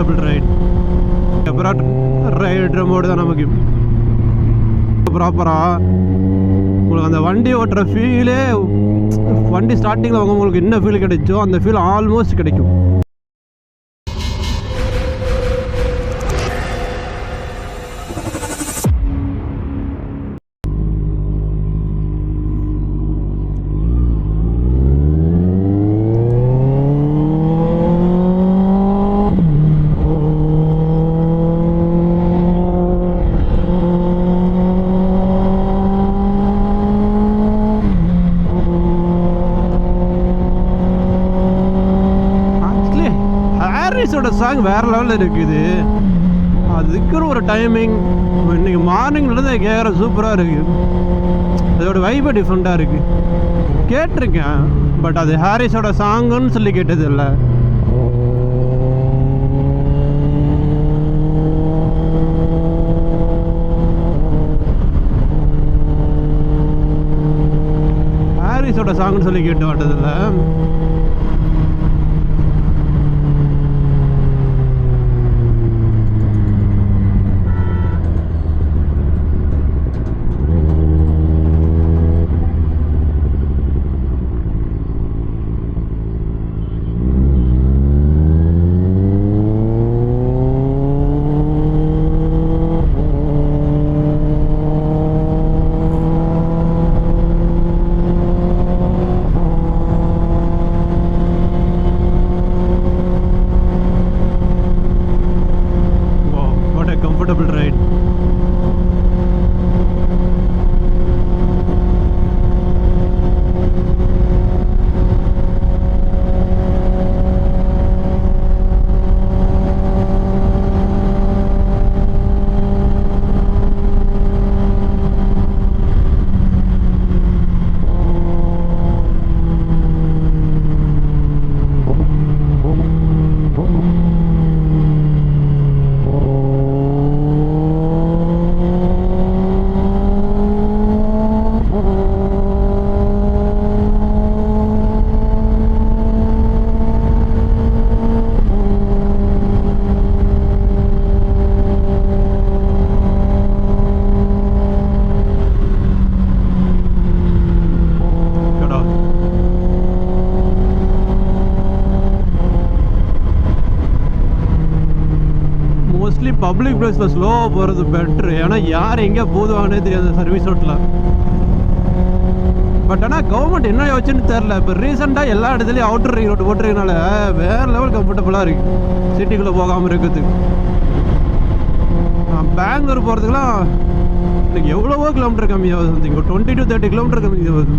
Comfortable right. Rider mode தான் நமக்கு ப்ராப்பராக. உங்களுக்கு அந்த வண்டி ஓட்டுற ஃபீலே, வண்டி ஸ்டார்டிங்கில் உங்களுக்கு என்ன ஃபீல் கிடைச்சோ அந்த ஃபீல் ஆல்மோஸ்ட் கிடைக்கும். சாங் வேறு லெவலில் இருக்குது. அதுக்குன்னு ஒரு டைமிங் இன்னைக்கு மார்னிங்லேருந்து கேட்குற சூப்பராக இருக்குது. அதோட வைபே டிஃப்ரெண்ட்டாக இருக்குது. கேட்டிருக்கேன், பட் அது ஹாரிஸோட சாங்குன்னு சொல்லி கேட்டது இல்லை. ஹாரிஸோட சாங்குன்னு சொல்லி கேட்டு மாட்டதில்லை. Comfortable ride. மோஸ்ட்லி பப்ளிக் பிளேஸில் ஸ்லோவாக போகிறது பெட்ரு. ஏன்னா யார் எங்கே போதுவானே தெரியாது சர்வீஸ் ரோட்டில். பட் ஆனால் கவர்மெண்ட் என்ன யோசிச்சுன்னு தெரில. இப்போ ரீசெண்டாக எல்லா இடத்துலையும் அவுட்டர் ரிங் ரோடு போட்டுறதுனால வேறு லெவல் கம்ஃபர்டபுளாக இருக்குது சிட்டிக்குள்ளே போகாமல் இருக்கிறதுக்கு. பெங்களூர் போகிறதுக்குலாம் எனக்கு எவ்வளவோ கிலோமீட்டர் கம்மியாகுது. சம்திங் 20 to 30 கிலோமீட்டர் கம்மியாகுது.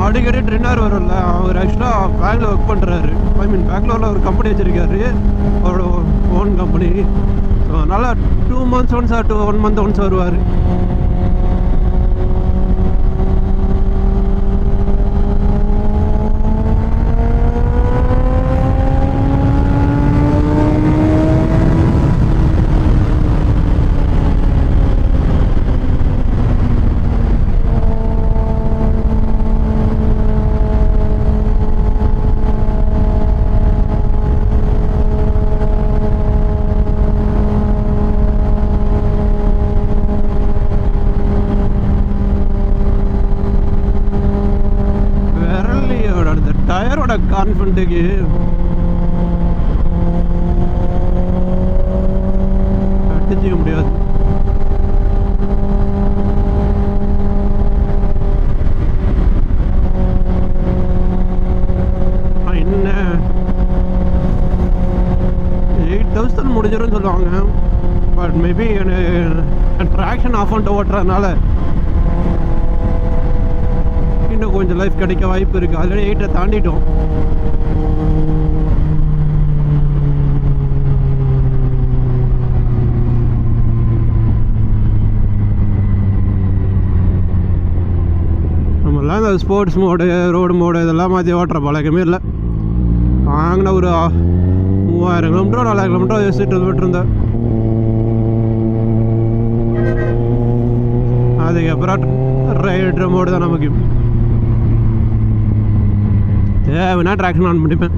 அடிக்கடி ட்ரெயினர் வரும்ல, அவர் ஆக்சுவலாக பேங்கில் ஒர்க் பண்ணுறாரு. பெங்களூரில் ஒரு கம்பெனி வச்சுருக்காரு, அவரோட ஓன் கம்பெனி. ஸோ அதனால் 2 months once or 1 month once வருவார். டயரோட கான்ஃபிடன்ட்டுக்கு அடிச்சிக்க முடியாது. என்ன 8,000 முடிஞ்சிடும் சொல்லுவாங்க. பட் மேபி ட்ராக்ஷன் ஆஃப் பண்ணிட்டு ஓட்டுறதுனால இன்னும் கொஞ்சம் லைஃப் கிடைக்க வாய்ப்பு இருக்குது. ஆல்ரெடி 8 தாண்டிட்டோம். நம்ம நம்மளாம் இந்த ஸ்போர்ட்ஸ் மோடு ரோடு மோடு இதெல்லாம் மாற்றி ஓட்டுற பழக்கமே இல்லை. வாங்கின ஒரு 3000 கிலோமீட்டரோ 4000 கிலோமீட்டரோ யோசிச்சுட்டு விட்டுருந்தேன். அதுக்கப்புறம் ரைடர் மோடு தான் நமக்கு தேவைன்னா ட்ராக்ஷன் ஆன் பண்ணிப்பேன்.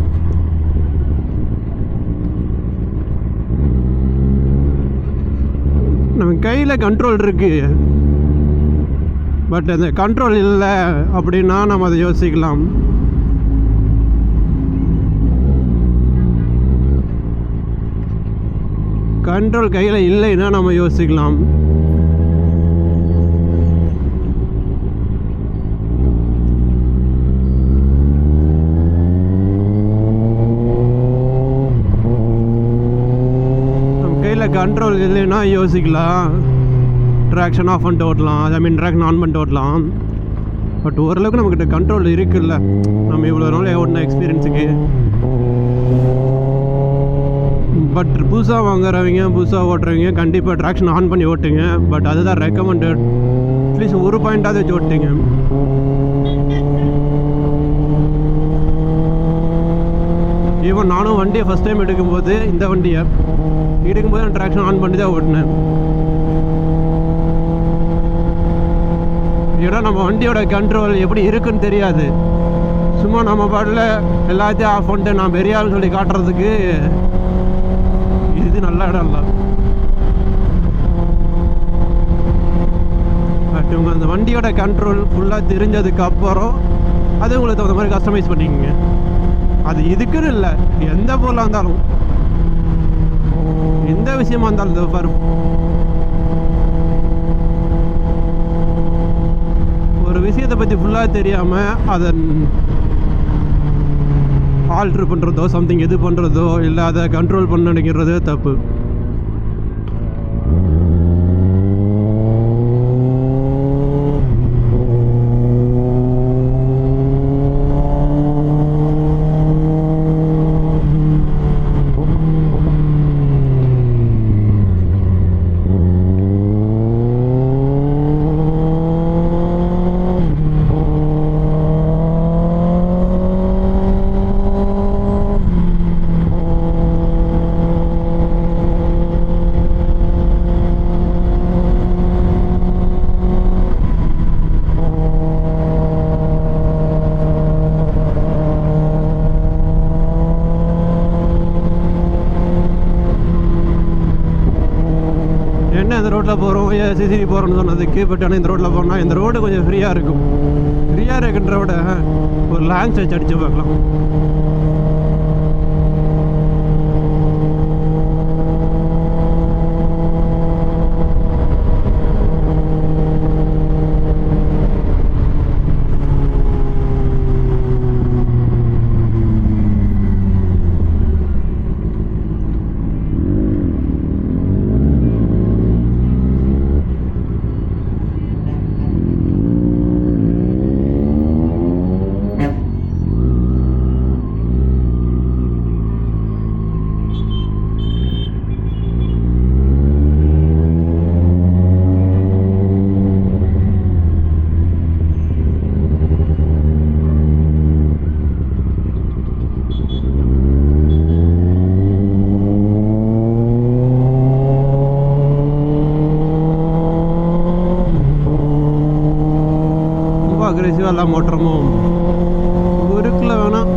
நம்ம கையில் கண்ட்ரோல் இருக்குது, பட் அந்த கண்ட்ரோல் இல்லை அப்படின்னா நம்ம அதை யோசிக்கலாம். கண்ட்ரோல் கையில் இல்லைன்னா நம்ம யோசிக்கலாம். நம்ம கையில் கண்ட்ரோல் இல்லைன்னா யோசிக்கலாம், ட்ராக்ஷன் ஆஃப் பண்ணிட்டு ஓட்டலாம், ட்ராக்ஷன் ஆன் பண்ணிட்டு ஓட்டலாம். பட் ஓரளவுக்கு நம்மக்கிட்ட கண்ட்ரோல் இருக்குல்ல, நம்ம இவ்வளோ நாள் ஓட்டின எக்ஸ்பீரியன்ஸுக்கு. பட் புதுசாக வாங்குறவங்க புதுசாக ஓட்டுறவங்க கண்டிப்பாக ட்ராக்ஷன் ஆன் பண்ணி ஓட்டுங்க. பட் அதுதான் ரெக்கமெண்டட். அட்லீஸ்ட் ஒரு பாயிண்ட்டாவது வச்சு ஓட்டுங்க. ஈவன் நானும் வண்டியை ஃபஸ்ட் டைம் எடுக்கும்போது இந்த வண்டியை எடுக்கும்போது நான் ட்ராக்ஷன் ஆன் பண்ணி தான் ஓட்டினேன். ஏன்னா நம்ம வண்டியோட கண்ட்ரோல் எப்படி இருக்குன்னு தெரியாது. சும்மா நம்ம பாட்டில் எல்லாத்தையும் ஆஃப் பண்ணிட்டு நான் பெரிய ஆள்னு சொல்லி காட்டுறதுக்கு இது நல்ல இடம் இல்லை. பட் உங்கள் அந்த வண்டியோட கண்ட்ரோல் ஃபுல்லாக தெரிஞ்சதுக்கு அப்புறம் அது உங்களுக்கு தகுந்த மாதிரி கஸ்டமைஸ் பண்ணிக்கோங்க. அது இதுக்குன்னு இல்லை, எந்த பொருளாக இருந்தாலும் எந்த விஷயமா இருந்தாலும் பாரு, ஒரு விஷயத்தை பற்றி ஃபுல்லாக தெரியாமல் அதை ஆல்ட்ரு பண்ணுறதோ சம்திங் எது பண்ணுறதோ இல்லை அதை கண்ட்ரோல் பண்ண நினைக்கிறதோ தப்பு. இந்த ரோட்டில் போகிறோம் சிசிடி போகிறோன்னு சொன்னதுக்கு. பட் ஆனால் இந்த ரோட்டில் போனால் இந்த ரோடு கொஞ்சம் ஃப்ரீயாக இருக்கும். ஃப்ரீயாக இருக்குன்ற விட ஒரு லாங் ஸ்ட்ரெச் அடித்து பார்க்கலாம். அக்ரெசிவாக எல்லாம் ஓட்டுறமோ இருக்குல்ல வேணாம்.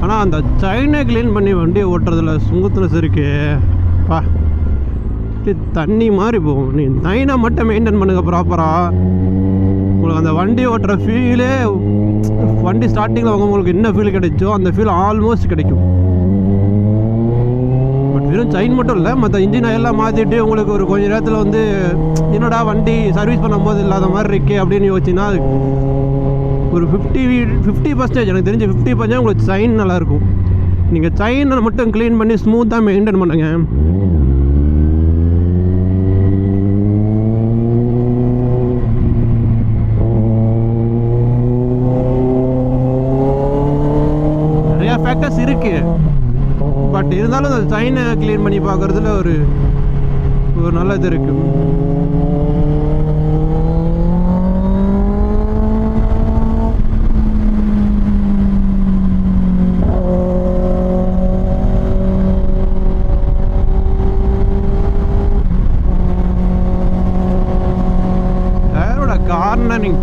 ஆனால் அந்த சைனை க்ளீன் பண்ணி வண்டியை ஓட்டுறதுல சுங்கத்தில் இருக்கு பா, தண்ணி மாதிரி போகும். நீ சைனை மட்டும் மெயின்டைன் பண்ணுங்க ப்ராப்பராக, உங்களுக்கு அந்த வண்டி ஓட்டுற ஃபீலே வண்டி ஸ்டார்டிங்கில் உங்களுக்கு என்ன ஃபீல் கிடைச்சோ அந்த ஃபீல் ஆல்மோஸ்ட் கிடைக்கும். பட் வெறும் செயின் மட்டும் இல்லை, மற்ற இன்ஜின் எல்லாம் மாற்றிட்டு உங்களுக்கு ஒரு கொஞ்சம் நேரத்தில் வந்து என்னடா வண்டி சர்வீஸ் பண்ணும்போது இல்லாத மாதிரி இருக்கே அப்படின்னு யோசிச்சுன்னா ஒரு 50% எனக்கு தெரிஞ்சு 50% உங்களுக்கு செயின் நல்லாயிருக்கும். நீங்கள் செயினை மட்டும் க்ளீன் பண்ணி ஸ்மூத்தாக மெயின்டைன் பண்ணுங்க. ஃபேக்டர்ஸ் சைனை க்ளீன் பண்ணி பார்க்குறதுல ஒரு நல்ல இது இருக்கு. டயரோட கார்னரிங்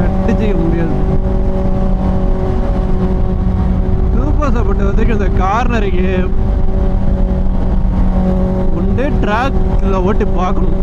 அடிச்சிக்க முடியாது. சூப்பர்ஸப்பட்ட வரைக்கும் இந்த கார்னரிங்கு ஒன்றே ட்ராக்ல ஓட்டி பார்க்கணும்.